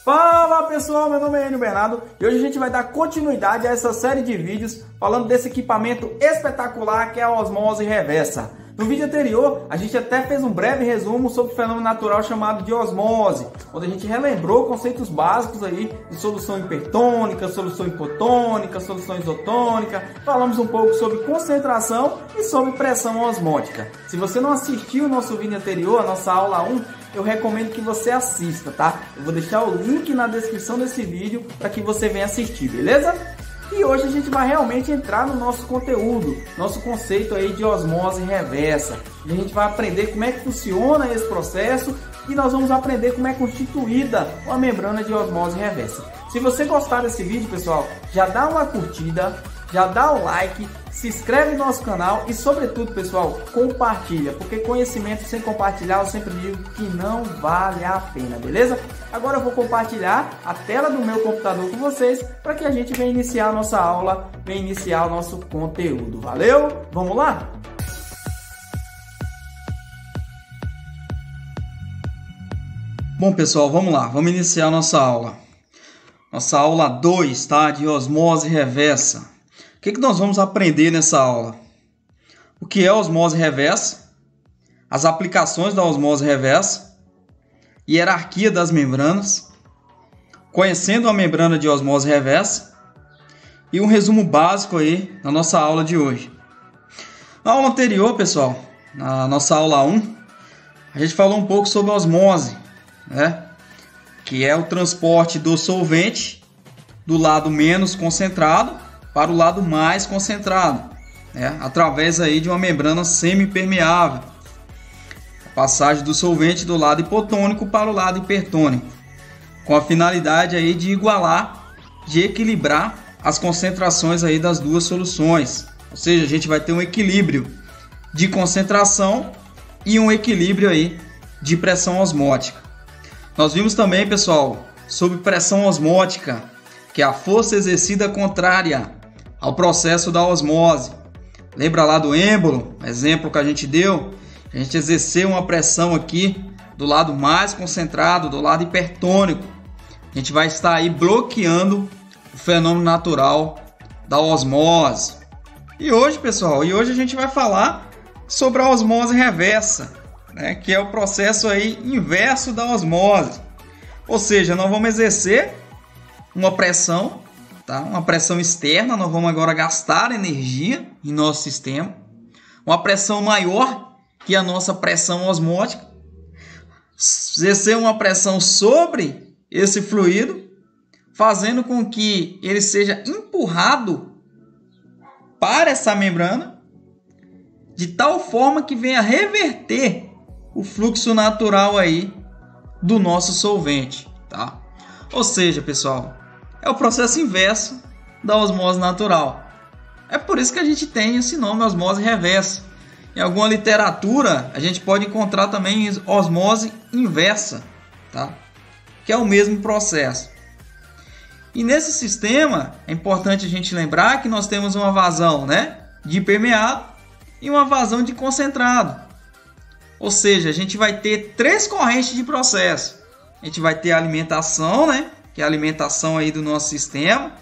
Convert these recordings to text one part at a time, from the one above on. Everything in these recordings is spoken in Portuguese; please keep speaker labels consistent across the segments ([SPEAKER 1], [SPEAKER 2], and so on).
[SPEAKER 1] Fala pessoal, meu nome é Enio Bernardo e hoje a gente vai dar continuidade a essa série de vídeos falando desse equipamento espetacular que é a osmose reversa. No vídeo anterior, a gente até fez um breve resumo sobre o fenômeno natural chamado de osmose, onde a gente relembrou conceitos básicos aí de solução hipertônica, solução hipotônica, solução isotônica. Falamos um pouco sobre concentração e sobre pressão osmótica. Se você não assistiu o nosso vídeo anterior, a nossa aula 1, eu recomendo que você assista, tá? Eu vou deixar o link na descrição desse vídeo para que você venha assistir, beleza? E hoje a gente vai realmente entrar no nosso conteúdo, nosso conceito aí de osmose reversa. E a gente vai aprender como é que funciona esse processo e nós vamos aprender como é constituída uma membrana de osmose reversa. Se você gostar desse vídeo, pessoal, já dá uma curtida, já dá o like, se inscreve no nosso canal e, sobretudo, pessoal, compartilha, porque conhecimento sem compartilhar, eu sempre digo que não vale a pena, beleza? Agora eu vou compartilhar a tela do meu computador com vocês para que a gente venha iniciar a nossa aula, venha iniciar o nosso conteúdo. Valeu? Vamos lá? Bom, pessoal, vamos lá, vamos iniciar a nossa aula. Nossa aula 2, tá? De osmose reversa. O que nós vamos aprender nessa aula? O que é osmose reversa, as aplicações da osmose reversa, hierarquia das membranas, conhecendo a membrana de osmose reversa e um resumo básico aí na nossa aula de hoje. Na aula anterior, pessoal, na nossa aula 1, a gente falou um pouco sobre a osmose, né? Que é o transporte do solvente do lado menos concentrado para o lado mais concentrado, né? Através aí de uma membrana semipermeável. A passagem do solvente do lado hipotônico para o lado hipertônico, com a finalidade aí de igualar, de equilibrar as concentrações aí das duas soluções. Ou seja, a gente vai ter um equilíbrio de concentração e um equilíbrio aí de pressão osmótica. Nós vimos também, pessoal, sobre pressão osmótica, que é a força exercida contrária ao processo da osmose. Lembra lá do êmbolo, exemplo que a gente deu? A gente exerceu uma pressão aqui do lado mais concentrado, do lado hipertônico. A gente vai estar aí bloqueando o fenômeno natural da osmose. E hoje, pessoal, a gente vai falar sobre a osmose reversa, né? Que é o processo aí inverso da osmose. Ou seja, nós vamos exercer uma pressão, tá? Uma pressão externa, nós vamos agora gastar energia em nosso sistema. Uma pressão maior que a nossa pressão osmótica. Exercer uma pressão sobre esse fluido, fazendo com que ele seja empurrado para essa membrana, de tal forma que venha reverter o fluxo natural aí do nosso solvente, tá? Ou seja, pessoal, é o processo inverso da osmose natural. É por isso que a gente tem esse nome, osmose reversa. Em alguma literatura, a gente pode encontrar também osmose inversa, tá? Que é o mesmo processo. E nesse sistema, é importante a gente lembrar que nós temos uma vazão, né, de permeado e uma vazão de concentrado. Ou seja, a gente vai ter três correntes de processo. A gente vai ter a alimentação, né, que é a alimentação aí do nosso sistema.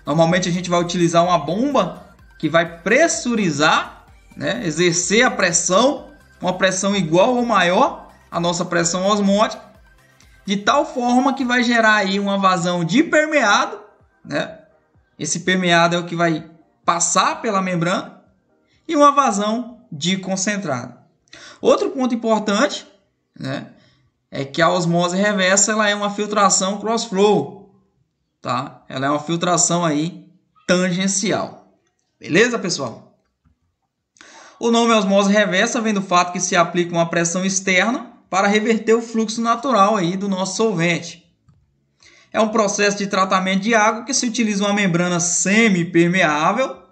[SPEAKER 1] Normalmente a gente vai utilizar uma bomba que vai pressurizar, né, exercer a pressão, uma pressão igual ou maior à nossa pressão osmótica, de tal forma que vai gerar aí uma vazão de permeado, né? Esse permeado é o que vai passar pela membrana, e uma vazão de concentrado. Outro ponto importante, né, é que a osmose reversa ela é uma filtração cross-flow, tá? Ela é uma filtração aí tangencial. Beleza, pessoal? O nome osmose reversa vem do fato que se aplica uma pressão externa para reverter o fluxo natural aí do nosso solvente. É um processo de tratamento de água que se utiliza uma membrana semipermeável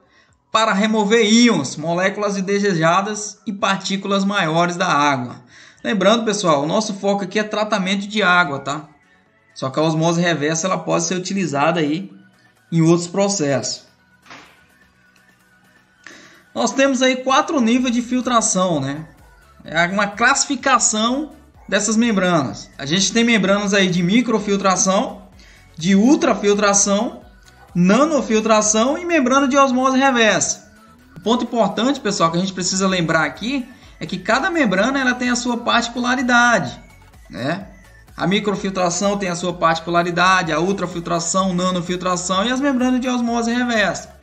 [SPEAKER 1] para remover íons, moléculas indesejadas e partículas maiores da água. Lembrando, pessoal, o nosso foco aqui é tratamento de água, tá? Só que a osmose reversa ela pode ser utilizada aí em outros processos. Nós temos aí 4 níveis de filtração, né? É uma classificação dessas membranas. A gente tem membranas aí de microfiltração, de ultrafiltração, nanofiltração e membrana de osmose reversa. O ponto importante, pessoal, que a gente precisa lembrar aqui é que cada membrana ela tem a sua particularidade, né? A microfiltração tem a sua particularidade, a ultrafiltração, nanofiltração e as membranas de osmose reversa.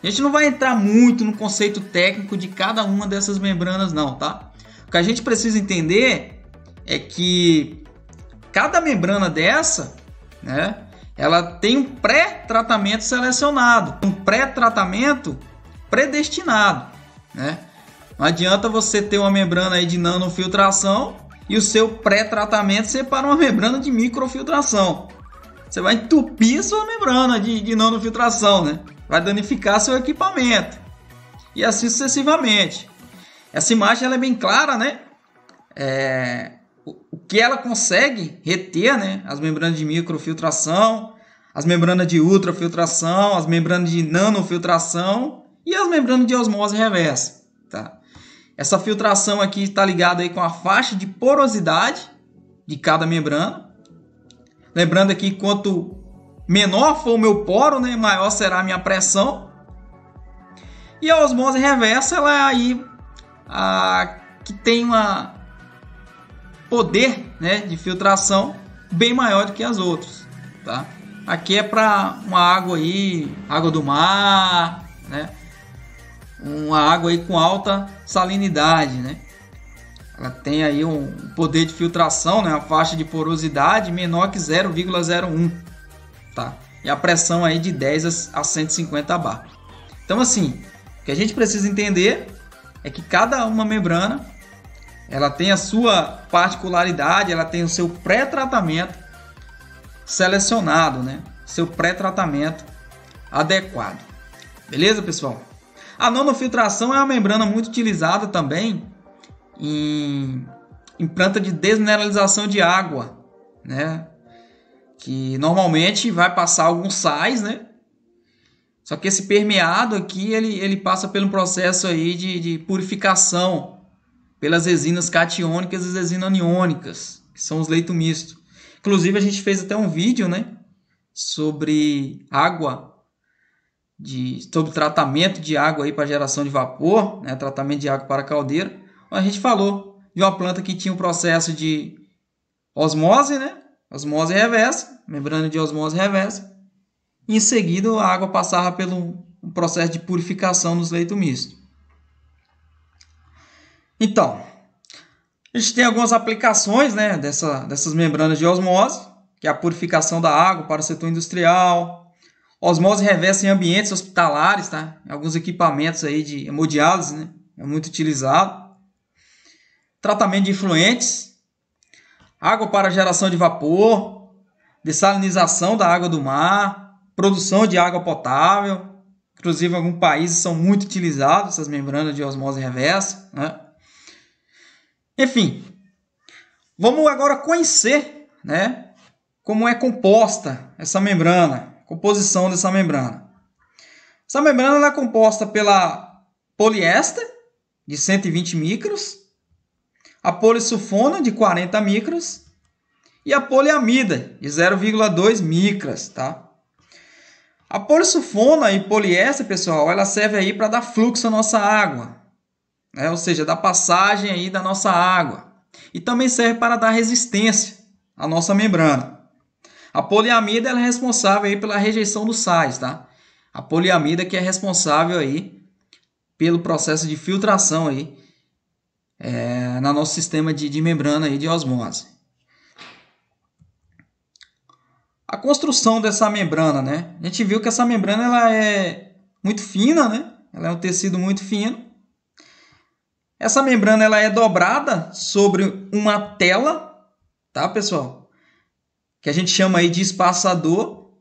[SPEAKER 1] A gente não vai entrar muito no conceito técnico de cada uma dessas membranas não, tá? O que a gente precisa entender é que cada membrana dessa, né, ela tem um pré-tratamento selecionado, um pré-tratamento predestinado, né? Não adianta você ter uma membrana aí de nanofiltração e o seu pré-tratamento ser para uma membrana de microfiltração. Você vai entupir a sua membrana de nanofiltração, né? Vai danificar seu equipamento. E assim sucessivamente. Essa imagem ela é bem clara, né? O que ela consegue reter, né? As membranas de microfiltração, as membranas de ultrafiltração, as membranas de nanofiltração e as membranas de osmose reversa, tá? Essa filtração aqui está ligada aí com a faixa de porosidade de cada membrana. Lembrando aqui, quanto menor for o meu poro, né, maior será a minha pressão. E a osmose reversa, ela é aí que tem uma poder, né, de filtração bem maior do que as outras, tá? Aqui é para uma água aí, água do mar, né? Uma água aí com alta salinidade, né? Ela tem aí um poder de filtração, né? A faixa de porosidade menor que 0,01, tá? E a pressão aí de 10 a 150 bar. Então, assim, o que a gente precisa entender é que cada uma membrana ela tem a sua particularidade, ela tem o seu pré-tratamento selecionado, né? Seu pré-tratamento adequado. Beleza, pessoal? A nanofiltração é uma membrana muito utilizada também em planta de desmineralização de água, né? Que normalmente vai passar alguns sais, né? Só que esse permeado aqui, ele passa pelo processo aí de purificação pelas resinas catiônicas e resinas aniônicas, que são os leitos mistos. Inclusive, a gente fez até um vídeo, né, sobre água, sobre tratamento de água para geração de vapor, né, tratamento de água para caldeira. A gente falou de uma planta que tinha um processo de osmose, né, osmose reversa, membrana de osmose reversa. E em seguida, a água passava pelo um processo de purificação nos leitos mistos. Então, a gente tem algumas aplicações, né, dessas membranas de osmose, que é a purificação da água para o setor industrial, osmose reversa em ambientes hospitalares, tá? Alguns equipamentos aí de hemodiálise, né, é muito utilizado. Tratamento de efluentes, água para geração de vapor, dessalinização da água do mar, produção de água potável. Inclusive, em alguns países são muito utilizadas essas membranas de osmose reversa, né? Enfim, vamos agora conhecer, né, como é composta essa membrana, composição dessa membrana. Essa membrana ela é composta pela poliéster, de 120 micros, a polissulfona, de 40 micros, e a poliamida, de 0,2 micras, tá? A polissulfona e poliéster, pessoal, ela serve aí para dar fluxo à nossa água, né? Ou seja, da passagem aí da nossa água. E também serve para dar resistência à nossa membrana. A poliamida ela é responsável aí pela rejeição dos sais, tá? A poliamida que é responsável aí pelo processo de filtração aí no nosso sistema de membrana aí de osmose. A construção dessa membrana, né? A gente viu que essa membrana ela é muito fina, né? Ela é um tecido muito fino. Essa membrana ela é dobrada sobre uma tela, tá, pessoal? Que a gente chama aí de espaçador.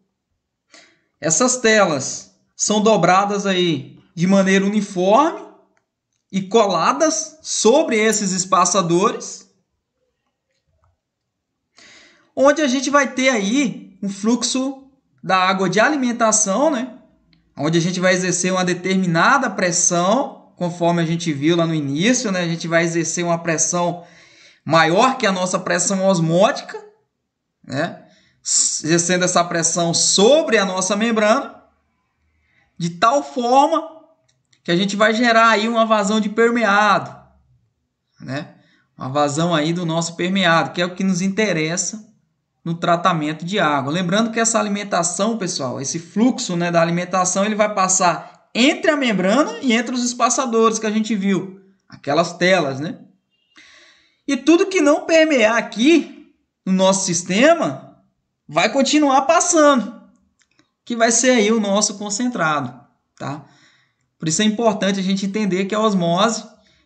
[SPEAKER 1] Essas telas são dobradas aí de maneira uniforme e coladas sobre esses espaçadores, onde a gente vai ter aí um fluxo da água de alimentação, né? Onde a gente vai exercer uma determinada pressão, conforme a gente viu lá no início, né? A gente vai exercer uma pressão maior que a nossa pressão osmótica, né? exercendo essa pressão sobre a nossa membrana, de tal forma que a gente vai gerar aí uma vazão de permeado, né? Uma vazão aí do nosso permeado, que é o que nos interessa no tratamento de água. Lembrando que essa alimentação, pessoal, esse fluxo, né, da alimentação, ele vai passar entre a membrana e entre os espaçadores que a gente viu, aquelas telas, né? E tudo que não permear aqui no nosso sistema vai continuar passando, que vai ser aí o nosso concentrado, tá? Por isso é importante a gente entender que a osmose,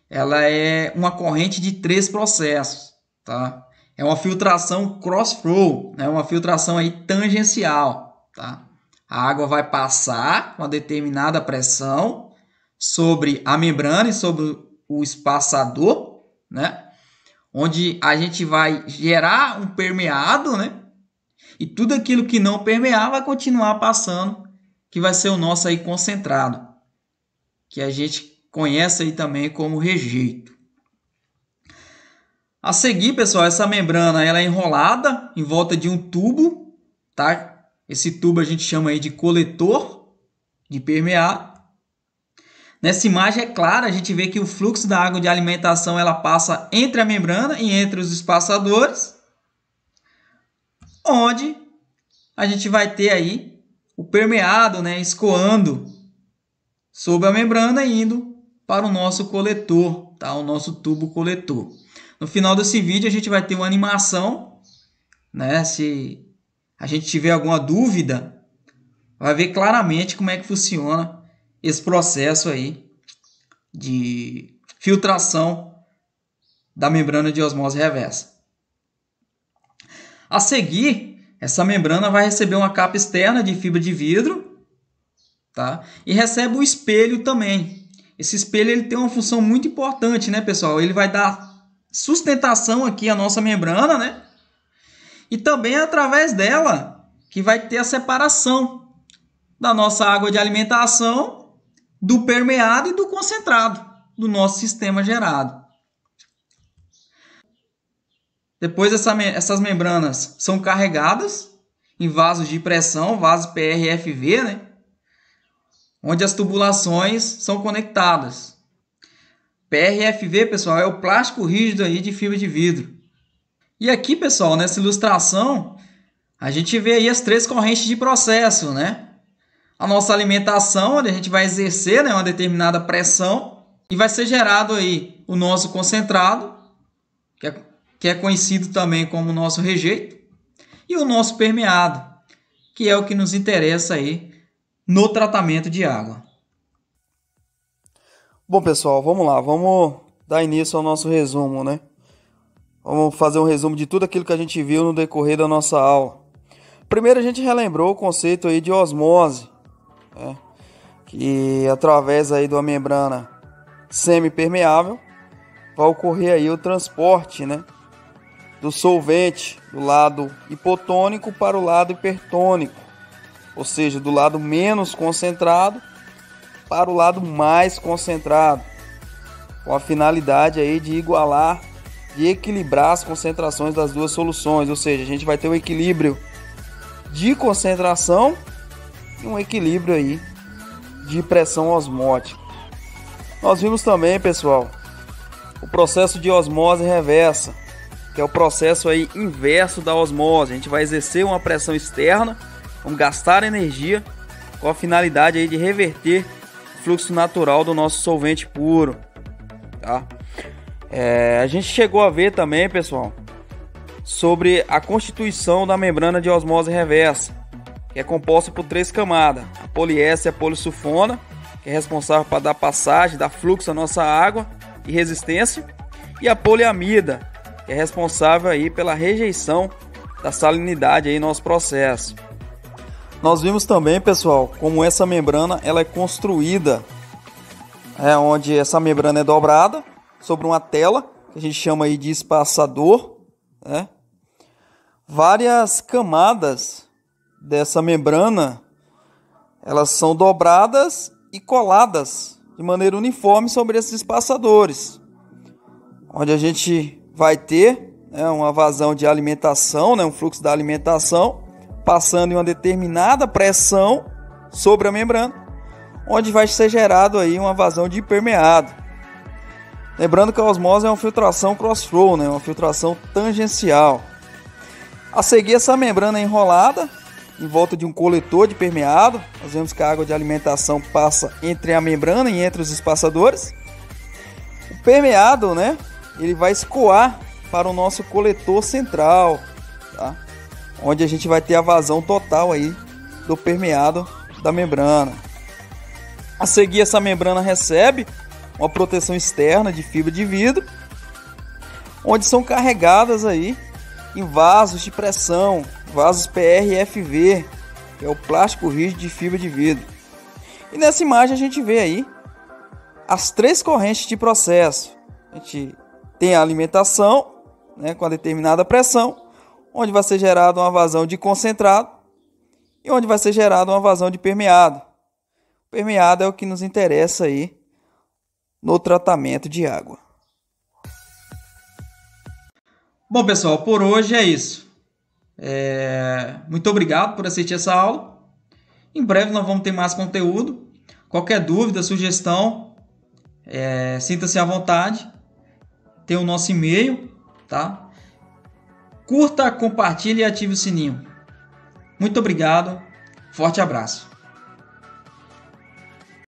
[SPEAKER 1] ela é uma corrente de 3 processos, tá? É uma filtração cross-flow, né? Uma filtração aí tangencial, tá? A água vai passar com uma determinada pressão sobre a membrana e sobre o espaçador, né? Onde a gente vai gerar um permeado, né? E tudo aquilo que não permear vai continuar passando, que vai ser o nosso aí concentrado, que a gente conhece aí também como rejeito. A seguir, pessoal, essa membrana ela é enrolada em volta de um tubo, tá? Esse tubo a gente chama aí de coletor de permeado. Nessa imagem é clara, a gente vê que o fluxo da água de alimentação ela passa entre a membrana e entre os espaçadores, onde a gente vai ter aí o permeado, né, escoando sobre a membrana e indo para o nosso coletor, tá? O nosso tubo coletor. No final desse vídeo a gente vai ter uma animação, né? Se a gente tiver alguma dúvida, vai ver claramente como é que funciona esse processo aí de filtração da membrana de osmose reversa. A seguir, essa membrana vai receber uma capa externa de fibra de vidro, tá? E recebe o espelho também. Esse espelho ele tem uma função muito importante, né, pessoal? Ele vai dar sustentação aqui à nossa membrana, né? E também é através dela que vai ter a separação da nossa água de alimentação do permeado e do concentrado do nosso sistema gerado. Depois essas membranas são carregadas em vasos de pressão, vasos PRFV, né? Onde as tubulações são conectadas. PRFV, pessoal, é o plástico rígido aí de fibra de vidro. E aqui, pessoal, nessa ilustração, a gente vê aí as 3 correntes de processo, né? A nossa alimentação, onde a gente vai exercer, né, uma determinada pressão e vai ser gerado aí o nosso concentrado, que é conhecido também como o nosso rejeito, e o nosso permeado, que é o que nos interessa aí no tratamento de água. Bom, pessoal, vamos lá, vamos dar início ao nosso resumo, né? Vamos fazer um resumo de tudo aquilo que a gente viu no decorrer da nossa aula. Primeiro a gente relembrou o conceito aí de osmose, né? Que através aí de uma membrana semipermeável vai ocorrer aí o transporte, né, do solvente do lado hipotônico para o lado hipertônico, ou seja, do lado menos concentrado para o lado mais concentrado, com a finalidade aí de igualar, de equilibrar as concentrações das duas soluções, ou seja, a gente vai ter um equilíbrio de concentração e um equilíbrio aí de pressão osmótica. Nós vimos também, pessoal, o processo de osmose reversa, que é o processo aí inverso da osmose. A gente vai exercer uma pressão externa, vamos gastar energia com a finalidade aí de reverter o fluxo natural do nosso solvente puro, tá? A gente chegou a ver também, pessoal, sobre a constituição da membrana de osmose reversa, que é composta por 3 camadas: a poliéster e a polissulfona, que é responsável para dar passagem, dar fluxo à nossa água e resistência, e a poliamida, que é responsável aí pela rejeição da salinidade aí no nosso processo. Nós vimos também, pessoal, como essa membrana ela é construída, onde essa membrana é dobrada sobre uma tela, que a gente chama aí de espaçador, né? Várias camadas dessa membrana, elas são dobradas e coladas de maneira uniforme sobre esses espaçadores, onde a gente vai ter, né, uma vazão de alimentação, né, um fluxo da alimentação, passando em uma determinada pressão sobre a membrana, onde vai ser gerado aí uma vazão de permeado. Lembrando que a osmose é uma filtração cross-flow, né? Uma filtração tangencial. A seguir, essa membrana é enrolada em volta de um coletor de permeado. Nós vemos que a água de alimentação passa entre a membrana e entre os espaçadores. O permeado, né? Ele vai escoar para o nosso coletor central, tá? Onde a gente vai ter a vazão total aí do permeado da membrana. A seguir, essa membrana recebe uma proteção externa de fibra de vidro, onde são carregadas aí em vasos de pressão, vasos PRFV, que é o plástico rígido de fibra de vidro. E nessa imagem a gente vê aí as 3 correntes de processo. A gente tem a alimentação, né, com a determinada pressão, onde vai ser gerada uma vazão de concentrado e onde vai ser gerada uma vazão de permeado. O permeado é o que nos interessa aí no tratamento de água. Bom, pessoal, por hoje é isso. Muito obrigado por assistir essa aula. Em breve nós vamos ter mais conteúdo. Qualquer dúvida, sugestão, sinta-se à vontade. Tem o nosso e-mail, tá? Curta, compartilhe e ative o sininho. Muito obrigado. Forte abraço.